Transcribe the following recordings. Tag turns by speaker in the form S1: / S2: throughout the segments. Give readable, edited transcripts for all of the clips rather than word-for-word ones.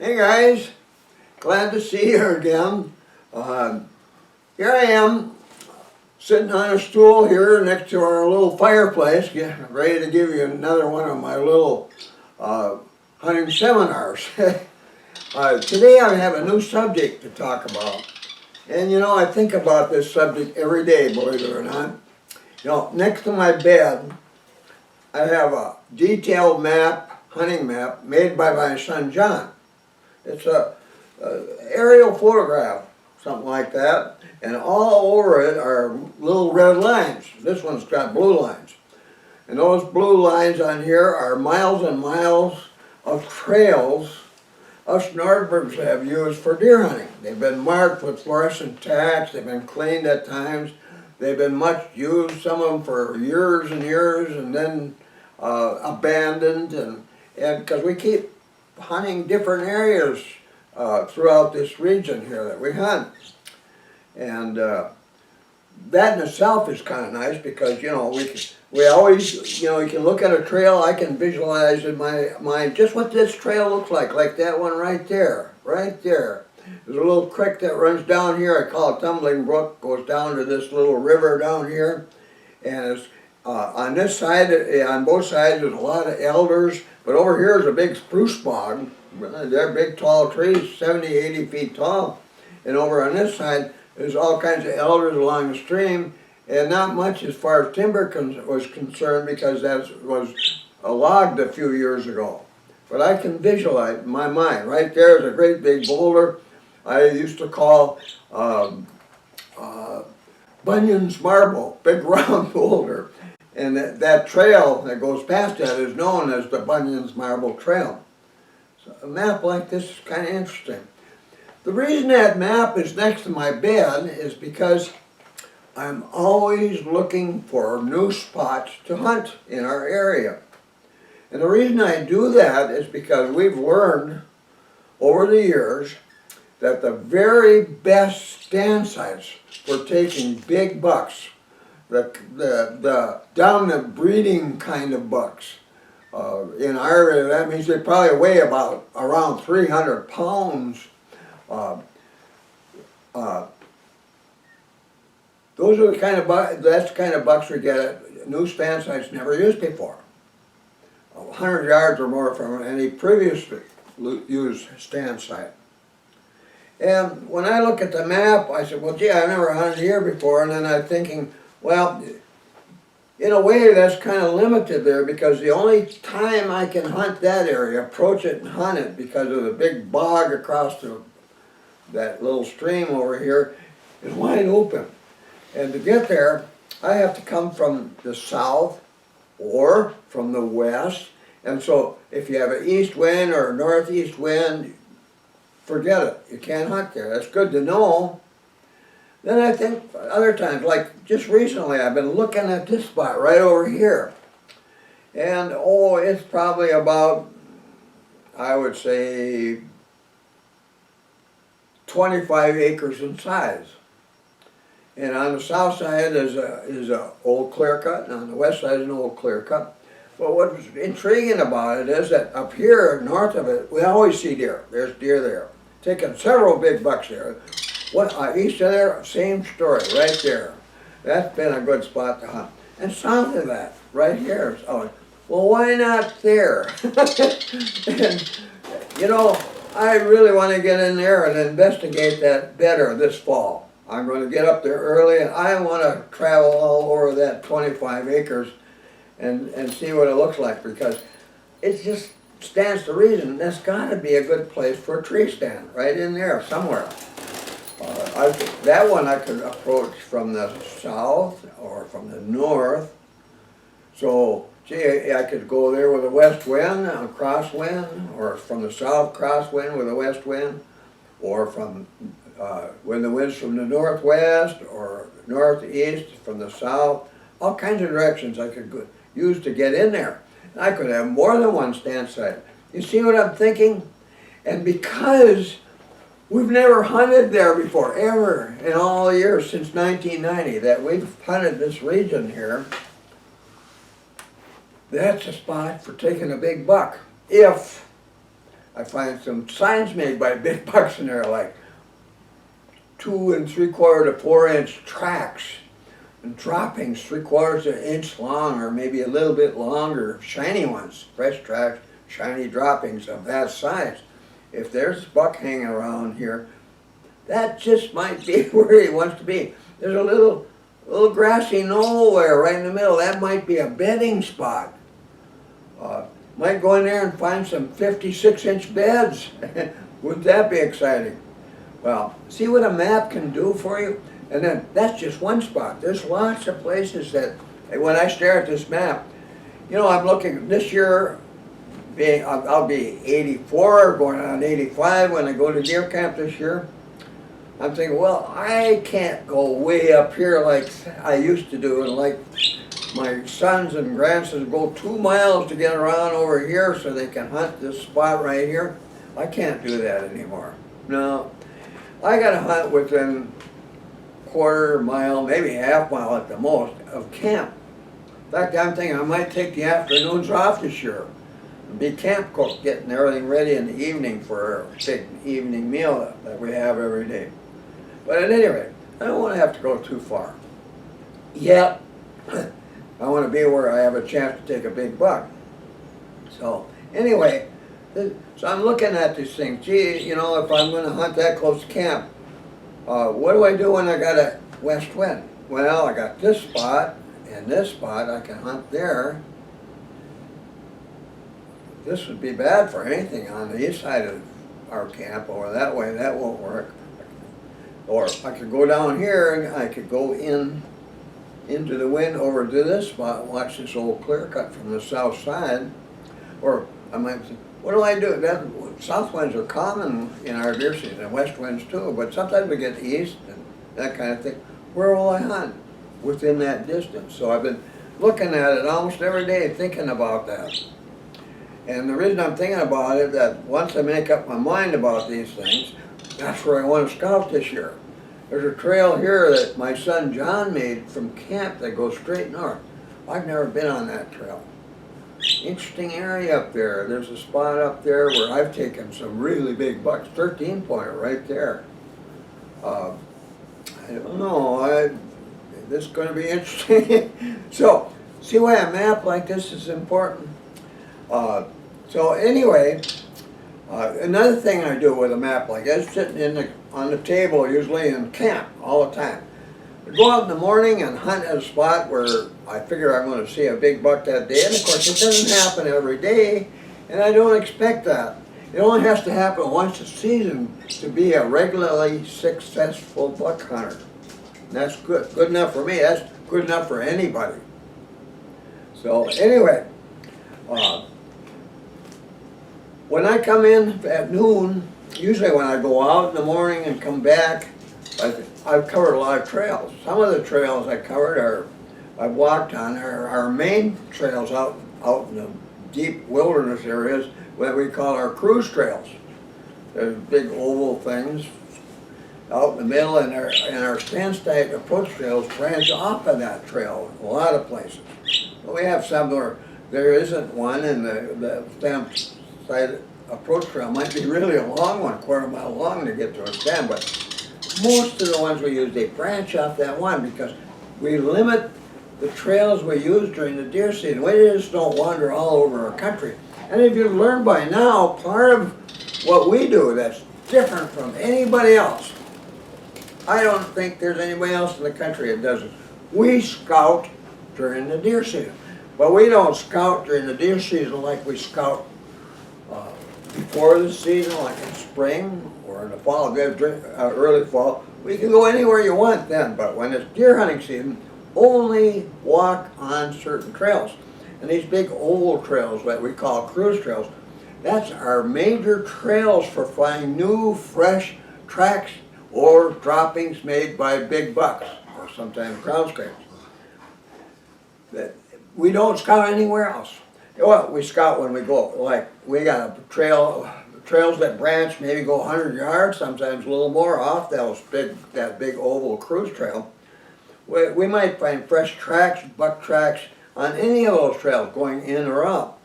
S1: Hey guys, glad to see you again. Here I am, sitting on a stool here next to our little fireplace, ready to give you another one of my little hunting seminars. Today I have a new subject to talk about. And you know, I think about this subject every day, believe it or not. You know, next to my bed, I have a detailed map, hunting map, made by my son John. It's a aerial photograph, something like that, and all over it are little red lines. This one's got blue lines. And those blue lines on here are miles and miles of trails us Nordbergs have used for deer hunting. They've been marked with fluorescent tacks, they've been cleaned at times, they've been much used, some of them for years and years, and then abandoned, and because we keep hunting different areas throughout this region here that we hunt. And that in itself is kind of nice because, you know, we always, you know, you can look at a trail, I can visualize in my mind just what this trail looks like that one right there, right there. There's a little creek that runs down here, I call it Tumbling Brook, goes down to this little river down here. And it's, on this side, on both sides, there's a lot of elders, but over here is a big spruce bog. They're big, tall trees, 70, 80 feet tall. And over on this side, there's all kinds of elders along the stream, and not much as far as timber was concerned because that was logged a few years ago. But I can visualize in my mind. Right there is a great big boulder I used to call Bunyan's Marble, big round boulder. And that trail that goes past that is known as the Bunyan's Marble Trail. So a map like this is kind of interesting. The reason that map is next to my bed is because I'm always looking for new spots to hunt in our area. And the reason I do that is because we've learned over the years that the very best stand sites for taking big bucks, the dominant breeding kind of bucks, in our area, that means they probably weigh about around 300 pounds. Those are the kind of that's the kind of bucks we get at new stand sites never used before. 100 yards or more from any previously used stand site. And when I look at the map, I said, well, gee, I've never hunted here before. And then I'm thinking, well, in a way that's kind of limited there because the only time I can hunt that area, approach it and hunt it because of the big bog across that little stream over here is wide open. And to get there, I have to come from the south or from the west. And so if you have an east wind or a northeast wind, forget it. You can't hunt there. That's good to know. Then I think other times, like just recently, I've been looking at this spot right over here. And oh, it's probably about, I would say, 25 acres in size. And on the south side is a old clear cut, and on the west side is an old clear cut. But what's intriguing about it is that up here, north of it, we always see deer. There's deer there. Taking several big bucks there. East of there, same story, right there. That's been a good spot to hunt. And south of that, right here, well, why not there? And, you know, I really want to get in there and investigate that better this fall. I'm going to get up there early, and I want to travel all over that 25 acres and see what it looks like, because it just stands to reason that's got to be a good place for a tree stand, right in there somewhere. That one I could approach from the south or from the north. So, gee, I could go there with a west wind, a crosswind, or from the south crosswind with a west wind, or from when the wind's from the northwest or northeast from the south. All kinds of directions I could use to get in there. And I could have more than one stand site. You see what I'm thinking? And because we've never hunted there before, ever, in all the years since 1990 that we've hunted this region here, that's a spot for taking a big buck. If I find some signs made by big bucks in there, like 2 3/4 to 4 inch tracks and droppings 3/4 to an inch long, or maybe a little bit longer, shiny ones, fresh tracks, shiny droppings of that size. If there's a buck hanging around here, that just might be where he wants to be. There's a little grassy nowhere right in the middle. That might be a bedding spot. Might go in there and find some 56-inch beds. Wouldn't that be exciting? Well, see what a map can do for you? And then that's just one spot. There's lots of places that, when I stare at this map, you know, I'm looking this year, I'll be 84, going on 85 when I go to deer camp this year. I'm thinking, well, I can't go way up here like I used to do, and like my sons and grandsons go 2 miles to get around over here so they can hunt this spot right here. I can't do that anymore. No, I gotta hunt within 1/4 mile, maybe half mile at the most, of camp. In fact, I'm thinking I might take the afternoons off this year and be camp cook, getting everything ready in the evening for a big evening meal that we have every day. But at any rate, I don't want to have to go too far. Yet, I want to be where I have a chance to take a big buck. So, anyway, so I'm looking at this thing. Gee, you know, if I'm going to hunt that close to camp, what do I do when I got a west wind? Well, I got this spot and this spot. I can hunt there. This would be bad for anything on the east side of our camp, or that way. That won't work. Or I could go down here and I could go into the wind over to this spot and watch this old clear cut from the south side. Or I might say, what do I do? South winds are common in our deer season, and west winds too, but sometimes we get the east and that kind of thing. Where will I hunt? Within that distance. So I've been looking at it almost every day, thinking about that. And the reason I'm thinking about it, that once I make up my mind about these things, that's where I want to scout this year. There's a trail here that my son John made from camp that goes straight north. I've never been on that trail. Interesting area up there. There's a spot up there where I've taken some really big bucks, 13-pointer right there. I don't know, this is going to be interesting. So, see why a map like this is important? So anyway, another thing I do with a map like this, sitting on the table usually in camp all the time. I go out in the morning and hunt at a spot where I figure I'm going to see a big buck that day. And of course it doesn't happen every day, and I don't expect that. It only has to happen once a season to be a regularly successful buck hunter. And that's good. Good enough for me. That's good enough for anybody. So anyway, when I come in at noon, usually when I go out in the morning and come back, I've covered a lot of trails. Some of the trails I covered I've walked on our main trails out in the deep wilderness areas, what we call our cruise trails. There's big oval things out in the middle, and our standstick approach trails branch off of that trail in a lot of places. But we have some where there isn't one, and the standstick approach trail might be really a long one, 1/4 mile long to get to a stand, but most of the ones we use, they branch off that one because we limit the trails we use during the deer season. We just don't wander all over our country. And if you've learned by now, part of what we do that's different from anybody else, I don't think there's anybody else in the country that does it. We scout during the deer season. But we don't scout during the deer season like we scout before the season, like in spring or in the fall, early fall. We can go anywhere you want then, but when it's deer hunting season, only walk on certain trails. And these big oval trails that we call cruise trails, that's our major trails for finding new, fresh tracks or droppings made by big bucks, or sometimes ground scrapes. That we don't scout anywhere else. Well, we scout when we go, like we got a trails that branch, maybe go 100 yards, sometimes a little more off that big oval cruise trail. We might find fresh tracks, buck tracks on any of those trails going in or out.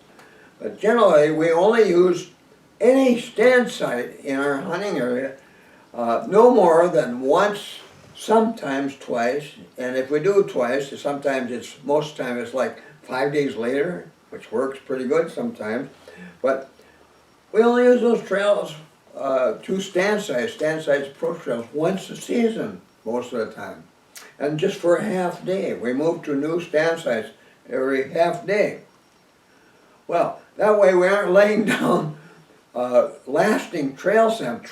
S1: But generally, we only use any stand site in our hunting area, no more than once, sometimes twice, and if we do twice, sometimes most time it's like 5 days later, which works pretty good sometimes, but we only use those trails, two stand sites approach trails, once a season, most of the time. And just for a half day. We move to new stand sites every half day. Well, that way we aren't laying down lasting trail scent.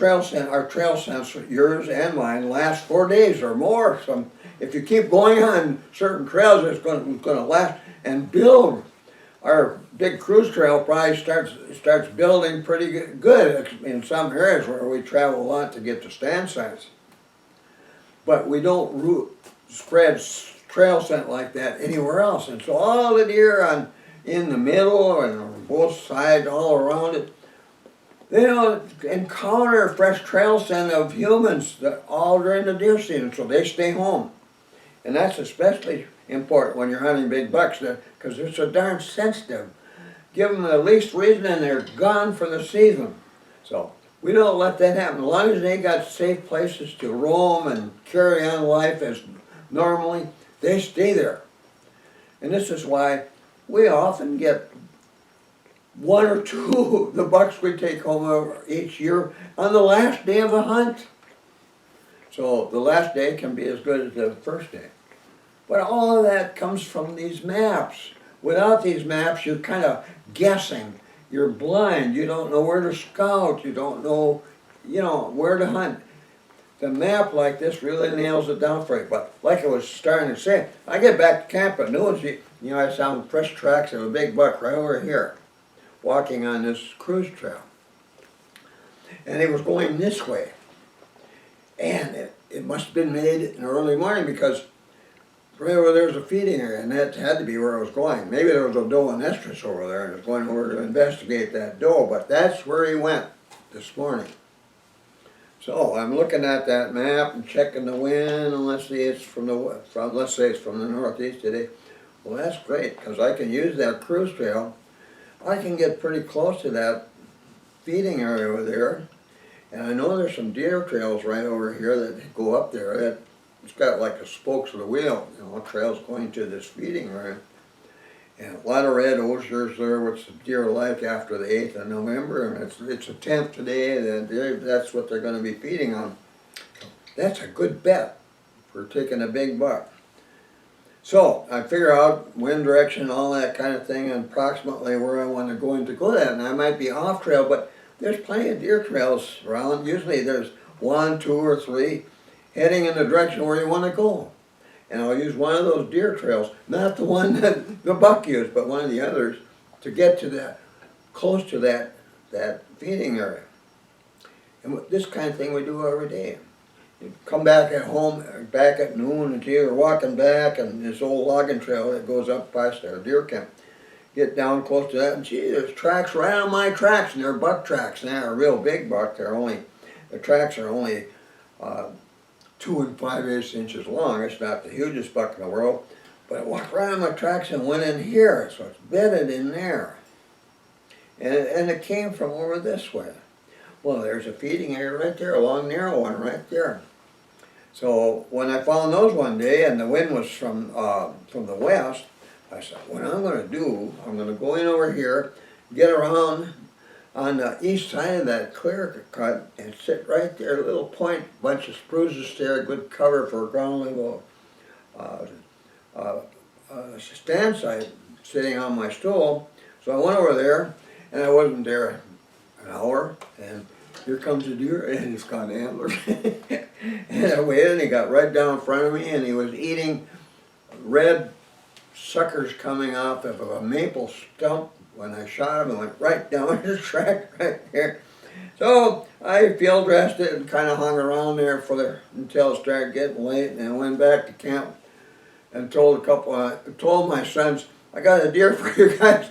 S1: Our trail scents, yours and mine, last 4 days or more. If you keep going on certain trails, it's going to last and build. Our big cruise trail probably starts building pretty good in some areas where we travel a lot to get to stand sites. But we don't spread trail scent like that anywhere else. And so all the deer in the middle and on both sides, all around it, they don't encounter fresh trail scent of humans all during the deer season, so they stay home. And that's especially important when you're hunting big bucks, because they're so darn sensitive. Give them the least reason and they're gone for the season. So we don't let that happen. As long as they got safe places to roam and carry on life as normally, they stay there. And this is why we often get one or two of the bucks we take home each year on the last day of a hunt. So the last day can be as good as the first day. But all of that comes from these maps. Without these maps, you're kind of guessing. You're blind. You don't know where to scout. You don't know, where to hunt. The map like this really nails it down for you. But like I was starting to say, I get back to camp at noon, I found fresh tracks of a big buck right over here, walking on this cruise trail. And he was going this way. And it must have been made in the early morning, because right over there was a feeding area, and that had to be where it was going. Maybe there was a doe and estrus over there, and it was going over to investigate that doe, but that's where he went this morning. So I'm looking at that map and checking the wind, and let's say it's from the northeast today. Well, that's great, because I can use that cruise trail. I can get pretty close to that feeding area over there, and I know there's some deer trails right over here that go up there. It's got like the spokes of the wheel, trails going to this feeding area. And a lot of red osiers there, which the deer like after the 8th of November, and it's the 10th today, that's what they're going to be feeding on. So that's a good bet for taking a big buck. So I figure out wind direction, all that kind of thing, and approximately where I want to go that. And I might be off trail, but there's plenty of deer trails around. Usually there's 1, 2, or 3 heading in the direction where you want to go. And I'll use one of those deer trails, not the one that the buck used, but one of the others, to get to close to that feeding area. And this kind of thing we do every day. You come back at home, back at noon, and you're walking back, and this old logging trail that goes up past our deer camp. Get down close to that, and gee, there's tracks right on my tracks, and they're buck tracks. And they're a real big buck. The tracks are only 2 5/8 inches long. It's not the hugest buck in the world, but I walked right on my tracks and went in here, so it's bedded in there. And it came from over this way. Well, there's a feeding area right there, a long narrow one right there. So when I found those one day and the wind was from the west, I said, what I'm going to do, I'm going to go in over here, get around on the east side of that clear cut and sit right there, a little point, bunch of spruces there, good cover for a ground level stand site, sitting on my stool. So I went over there, and I wasn't there an hour, and here comes a deer, and he's got antlers. And I waited, and he got right down in front of me, and he was eating red suckers coming off of a maple stump. When I shot him, it went right down his track right there. So I field dressed it and kind of hung around there until it started getting late, and I went back to camp and told my sons, I got a deer for you guys.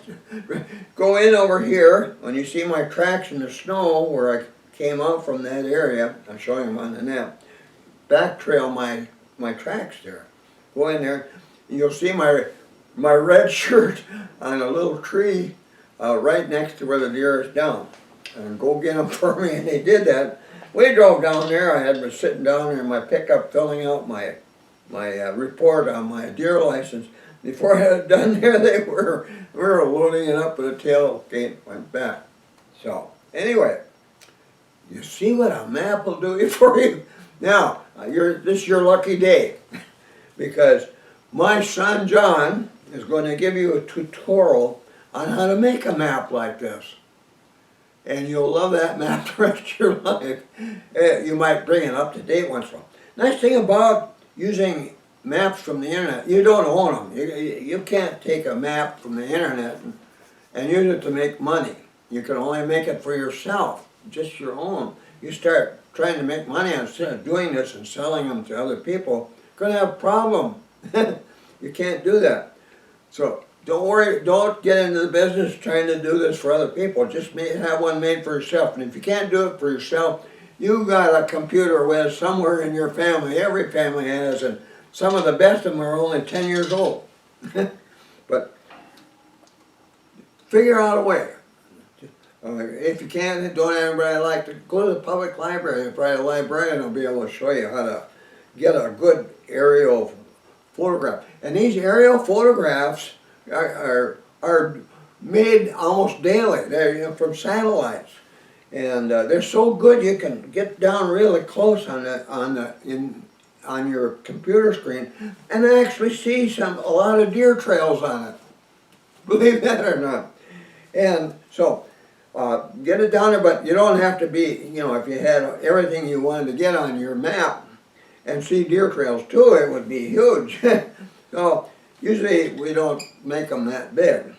S1: Go in over here. When you see my tracks in the snow where I came out from that area, I'm showing them on the net, back trail my tracks there. Go in there, and you'll see my red shirt on a little tree right next to where the deer is down. and go get them for me, and they did that. We drove down there. I had been sitting down there in my pickup filling out my report on my deer license. Before I had done there, we were loading it up, but the tailgate went back. So anyway, you see what a map will do for you. Now, this is your lucky day, because my son John is going to give you a tutorial on how to make a map like this. And you'll love that map the rest of your life. You might bring it up to date once in a while. Nice thing about using maps from the internet, you don't own them. You can't take a map from the internet and use it to make money. You can only make it for yourself, just your own. You start trying to make money instead of doing this and selling them to other people, you're going to have a problem. You can't do that. So don't worry, don't get into the business trying to do this for other people. Just have one made for yourself. And if you can't do it for yourself, you've got a computer with somewhere in your family. Every family has, and some of the best of them are only 10 years old. But figure out a way. If you can't, don't have anybody like to go to the public library. Probably a librarian will be able to show you how to get a good aerial photograph. And these aerial photographs are made almost daily. They're from satellites, and they're so good you can get down really close on your computer screen and actually see a lot of deer trails on it. Believe that or not. And so get it down there, but you don't have to be, if you had everything you wanted to get on your map and see deer trails too, it would be huge. So usually we don't make them that big.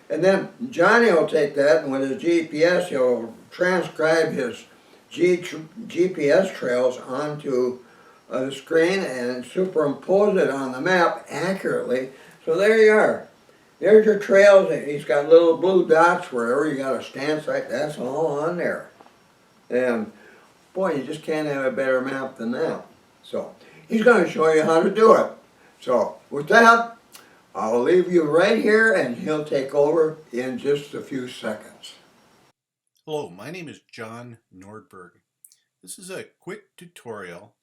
S1: And then Johnny will take that, and with his GPS he'll transcribe his GPS trails onto the screen and superimpose it on the map accurately. So there you are. There's your trails. He's got little blue dots wherever you got a stance like that's all on there. And boy, you just can't have a better map than that. So he's going to show you how to do it. So with that, I'll leave you right here and he'll take over in just a few seconds.
S2: Hello, my name is John Nordberg. This is a quick tutorial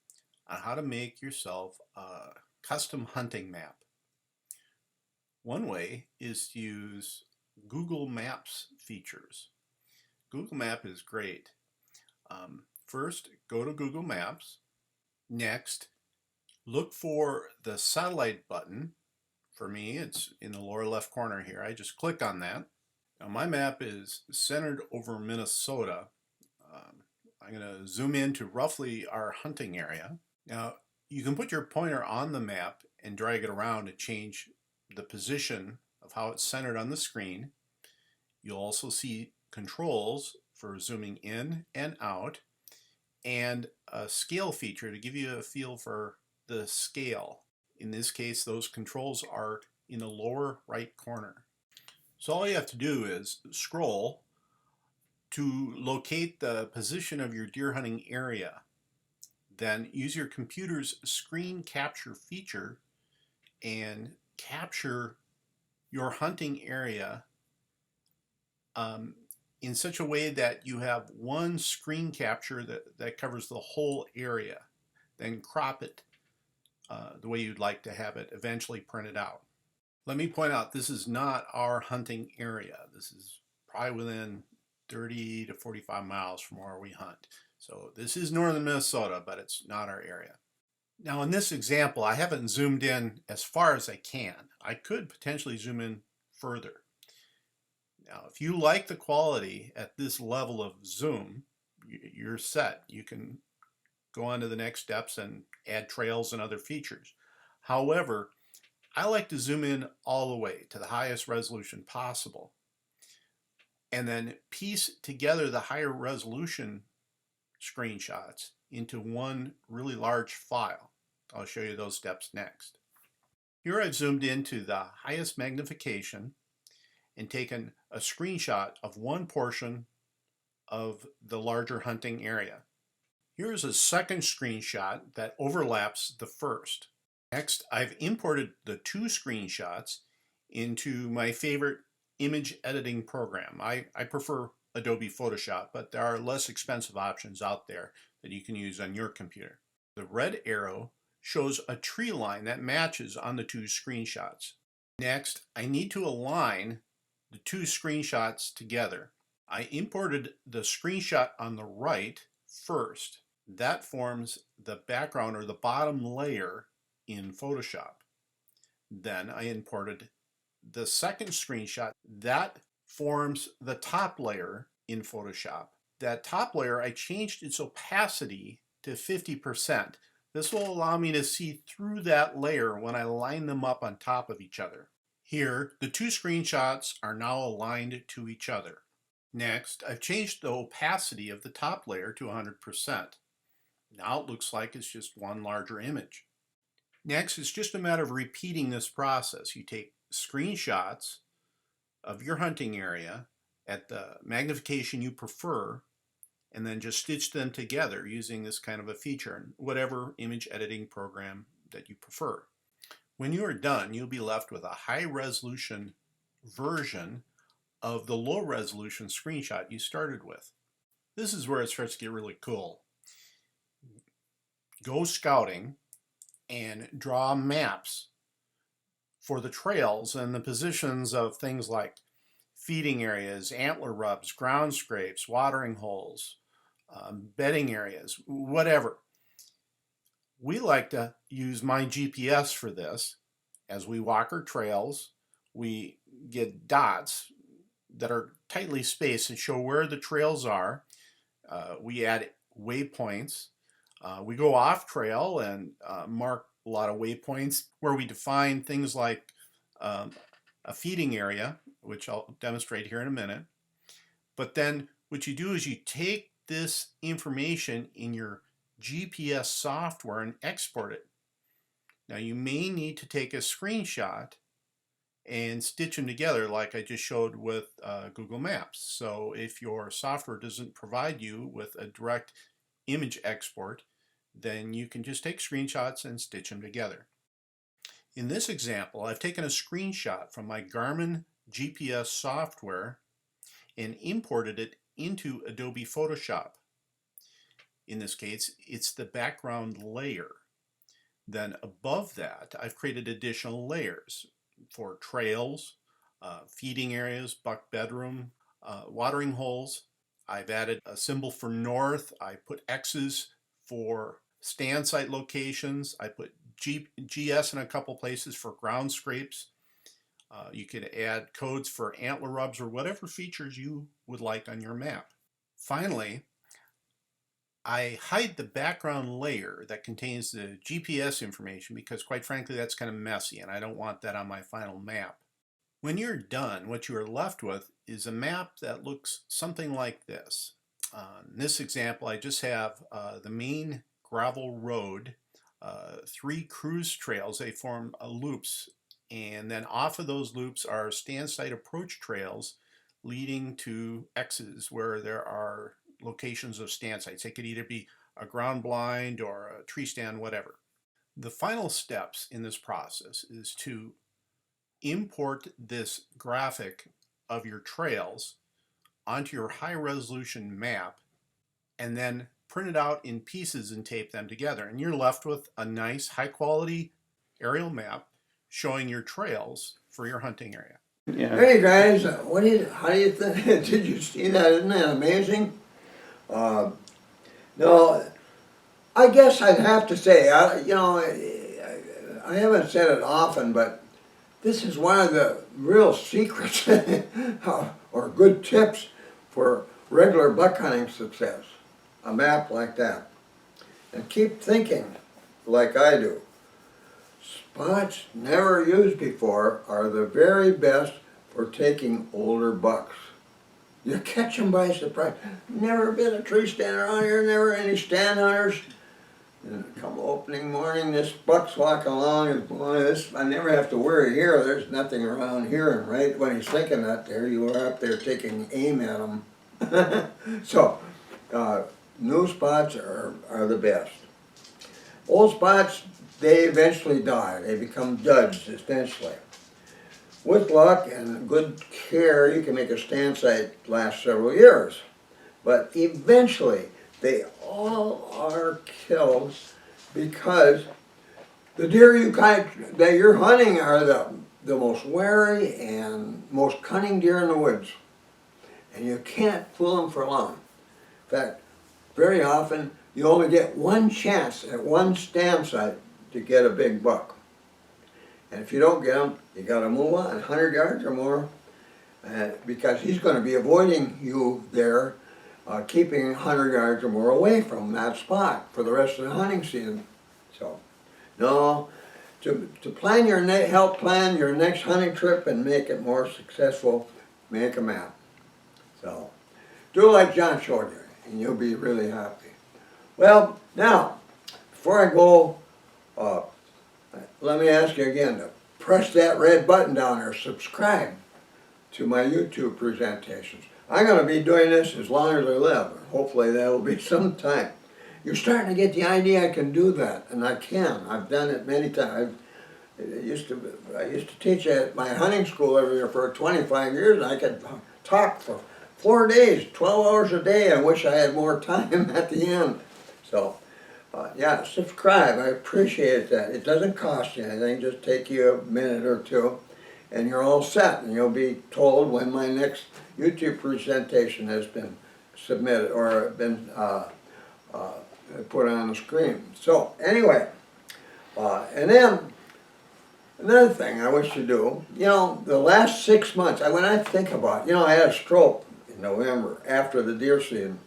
S2: on how to make yourself a custom hunting map. One way is to use Google Maps features. Google Map is great. First, go to Google Maps. Next, look for the satellite button. For me, it's in the lower left corner here. I just click on that. Now my map is centered over Minnesota. I'm going to zoom in to roughly our hunting area. Now you can put your pointer on the map and drag it around to change the position of how it's centered on the screen. You'll also see controls for zooming in and out, and a scale feature to give you a feel for the scale. In this case, those controls are in the lower right corner. So all you have to do is scroll to locate the position of your deer hunting area. Then use your computer's screen capture feature and capture your hunting area in such a way that you have one screen capture that covers the whole area. Then crop it the way you'd like to have it eventually printed out. Let me point out, this is not our hunting area. This is probably within 30 to 45 miles from where we hunt. So this is northern Minnesota, but it's not our area. Now in this example, I haven't zoomed in as far as I can. I could potentially zoom in further. Now, if you like the quality at this level of zoom, you're set. You can go on to the next steps and add trails and other features. However, I like to zoom in all the way to the highest resolution possible and then piece together the higher resolution screenshots into one really large file. I'll show you those steps next. Here I've zoomed into the highest magnification and taken a screenshot of one portion of the larger hunting area. Here's a second screenshot that overlaps the first. Next, I've imported the two screenshots into my favorite image editing program. I prefer Adobe Photoshop, but there are less expensive options out there that you can use on your computer. The red arrow shows a tree line that matches on the two screenshots. Next, I need to align the two screenshots together. I imported the screenshot on the right first. That forms the background or the bottom layer in Photoshop. Then I imported the second screenshot. That forms the top layer in Photoshop. That top layer, I changed its opacity to 50%. This will allow me to see through that layer when I line them up on top of each other. Here, the two screenshots are now aligned to each other. Next, I've changed the opacity of the top layer to 100%. Now it looks like it's just one larger image. Next, it's just a matter of repeating this process. You take screenshots of your hunting area at the magnification you prefer, and then just stitch them together using this kind of a feature in whatever image editing program that you prefer. When you are done, you'll be left with a high resolution version of the low resolution screenshot you started with. This is where it starts to get really cool. Go scouting and draw maps for the trails and the positions of things like feeding areas, antler rubs, ground scrapes, watering holes, bedding areas, whatever. We like to use my GPS for this. As we walk our trails, we get dots that are tightly spaced and show where the trails are. We add waypoints. We go off trail and mark a lot of waypoints where we define things like a feeding area, which I'll demonstrate here in a minute. But then what you do is you take this information in your GPS software and export it. Now you may need to take a screenshot and stitch them together like I just showed with Google Maps. So if your software doesn't provide you with a direct image export, then you can just take screenshots and stitch them together. In this example, I've taken a screenshot from my Garmin GPS software and imported it into Adobe Photoshop. In this case, it's the background layer. Then above that, I've created additional layers for trails, feeding areas, buck bedroom, watering holes. I've added a symbol for north. I put X's for stand site locations. I put GS in a couple places for ground scrapes. You could add codes for antler rubs or whatever features you would like on your map. Finally, I hide the background layer that contains the GPS information because quite frankly that's kind of messy and I don't want that on my final map. When you're done, what you are left with is a map that looks something like this. In this example, I just have the main gravel road, 3 cruise trails. They form loops, and then off of those loops are stand site approach trails leading to X's where there are locations of stand sites. It could either be a ground blind or a tree stand, whatever. The final steps in this process is to import this graphic of your trails onto your high resolution map and then print it out in pieces and tape them together. And you're left with a nice high quality aerial map showing your trails for your hunting area.
S1: Yeah. Hey guys, how do you think? Did you see that? Isn't that amazing? No, I guess I'd have to say, I haven't said it often, but this is one of the real secrets or good tips for regular buck hunting success. A map like that. And keep thinking like I do. Spots never used before are the very best for taking older bucks. You catch them by surprise. Never been a tree stand around here, never any stand hunters. And come opening morning, this buck's walking along and boy, I never have to worry here. There's nothing around here. And right when he's thinking that, there you are up there taking aim at him. So, new spots are the best. Old spots, they eventually die. They become duds, essentially. with luck and good care, you can make a stand site last several years. But eventually, they all are killed because the deer that you're hunting are the most wary and most cunning deer in the woods. And you can't fool them for long. In fact, very often you only get one chance at one stand site to get a big buck. And if you don't get him, you got to move on 100 yards or more, because he's going to be avoiding you there, keeping 100 yards or more away from that spot for the rest of the hunting season. So, no, to plan help plan your next hunting trip and make it more successful, make a map. So, do like John showed you, and you'll be really happy. Well, now, before I go, let me ask you again to press that red button down there, subscribe to my YouTube presentations. I'm going to be doing this as long as I live. Hopefully that'll be some time. You're starting to get the idea I can do that, and I can. I've done it many times. I used to teach at my hunting school every year for 25 years, and I could talk for 4 days, 12 hours a day. I wish I had more time at the end. So, yeah, subscribe. I appreciate that. It doesn't cost you anything. Just take you a minute or two, and you're all set. And you'll be told when my next YouTube presentation has been submitted or been put on the screen. So, anyway, and then another thing I wish to do, the last 6 months, when I think about it, I had a stroke in November after the deer season.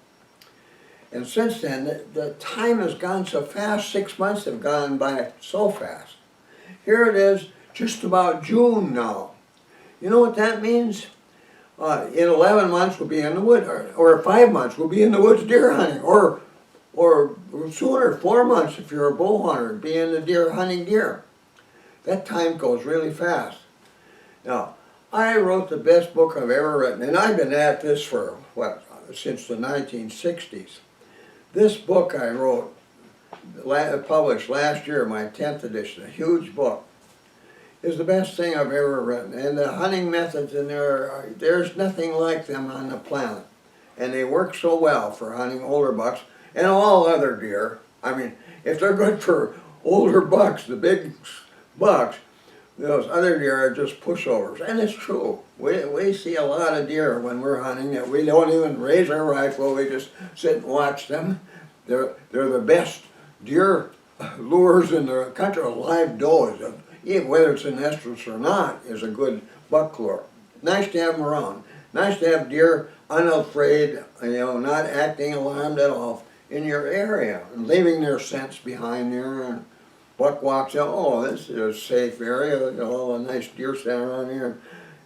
S1: And since then, the time has gone so fast. 6 months have gone by so fast. Here it is, just about June now. You know what that means? In 11 months we'll be in the woods, or 5 months we'll be in the woods deer hunting, or sooner, 4 months if you're a bow hunter, be in the deer hunting deer. That time goes really fast. Now, I wrote the best book I've ever written, and I've been at this for, since the 1960s. This book I wrote, published last year, my 10th edition, a huge book, is the best thing I've ever written. And the hunting methods in there, there's nothing like them on the planet. And they work so well for hunting older bucks and all other deer. I mean, if they're good for older bucks, the big bucks, those other deer are just pushovers. And it's true. We see a lot of deer when we're hunting that we don't even raise our rifle, we just sit and watch them. They're the best deer lures in the country. Live does, whether it's an estrus or not, is a good buck lure. Nice to have them around. Nice to have deer unafraid, not acting alarmed at all in your area and leaving their scents behind there. And buck walks out, oh, this is a safe area. Look at all the nice deer standing around here.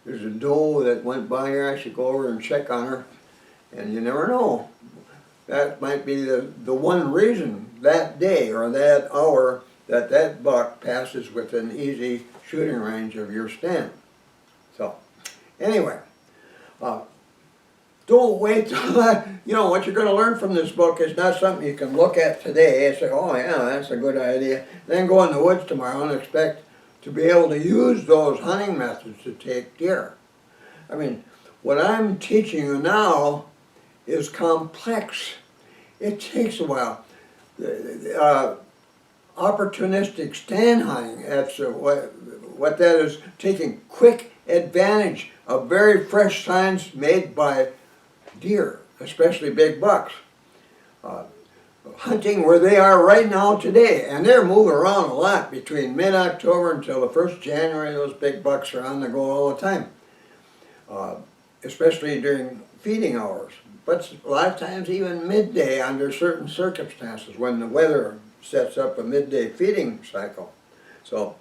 S1: There's a doe that went by here. I should go over and check on her. And you never know. That might be the one reason that day or that hour that buck passes within easy shooting range of your stand. So, anyway, don't wait till what you're going to learn from this book is not something you can look at today and say, oh yeah, that's a good idea. Then go in the woods tomorrow and expect to be able to use those hunting methods to take deer. I mean, what I'm teaching you now is complex. It takes a while. Opportunistic stand hunting, that's what that is, taking quick advantage of very fresh signs made by deer, especially big bucks. Hunting where they are right now today, and they're moving around a lot between mid-October until the 1st January. Those big bucks are on the go all the time, especially during feeding hours. But a lot of times even midday under certain circumstances when the weather sets up a midday feeding cycle. So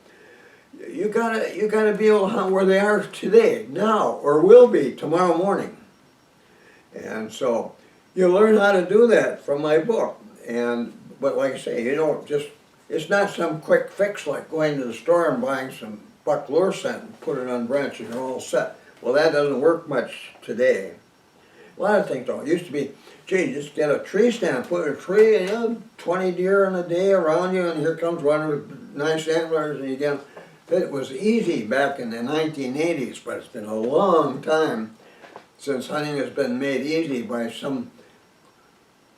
S1: you gotta be able to hunt where they are today, now, or will be tomorrow morning. And so you learn how to do that from my book. But like I say, it's not some quick fix like going to the store and buying some buck lure scent and put it on branch and you're all set. Well, that doesn't work much today. A lot of things don't. It used to be, gee, just get a tree stand, put a tree, and 20 deer in a day around you, and here comes one with nice antlers, and you get them. It was easy back in the 1980s, but it's been a long time since hunting has been made easy by some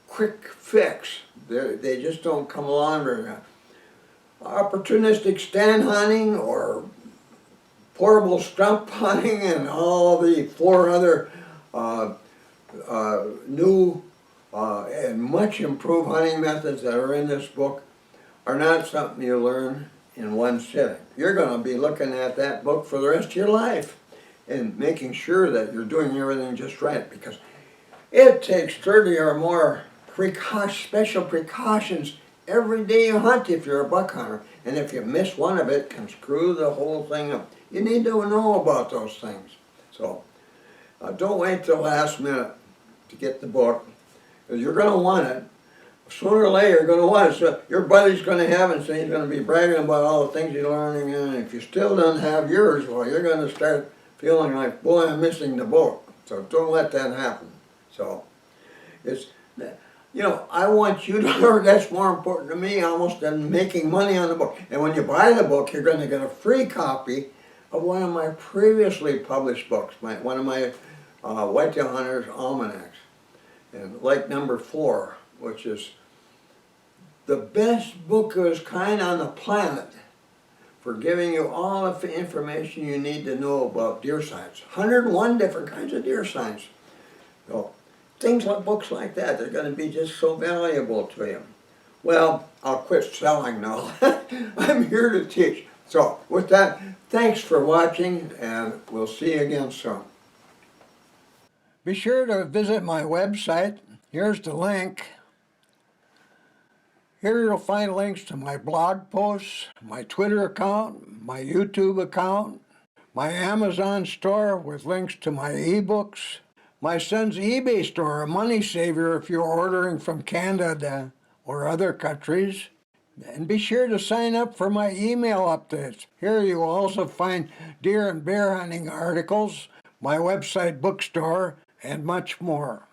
S1: quick fix. They just don't come along very much. Opportunistic stand hunting or portable stump hunting and all the 4 other new and much improved hunting methods that are in this book are not something you learn in one sitting. You're going to be looking at that book for the rest of your life and making sure that you're doing everything just right, because it takes 30 or more special precautions every day you hunt if you're a buck hunter, and if you miss one of it, can screw the whole thing up. You need to know about those things. So don't wait till the last minute to get the book, because you're going to want it. Sooner or later you're going to want it. So your buddy's going to have it, so he's going to be bragging about all the things he's learning, and if you still don't have yours, well, you're going to start feeling like, boy, I'm missing the book. So don't let that happen. So it's, you know, I want you to learn. That's more important to me almost than making money on the book. And when you buy the book, you're going to get a free copy of one of my previously published books, one of my Whitetail Hunters Almanacs, and like number 4, which is the best book of its kind on the planet for giving you all the information you need to know about deer signs. 101 different kinds of deer signs. So, things like books like that, they're going to be just so valuable to you. Well, I'll quit selling now. I'm here to teach. So, with that, thanks for watching, and we'll see you again soon. Be sure to visit my website. Here's the link. Here you'll find links to my blog posts, my Twitter account, my YouTube account, my Amazon store with links to my ebooks, my son's eBay store, a money saver if you're ordering from Canada or other countries. And be sure to sign up for my email updates. Here you will also find deer and bear hunting articles, my website bookstore, and much more.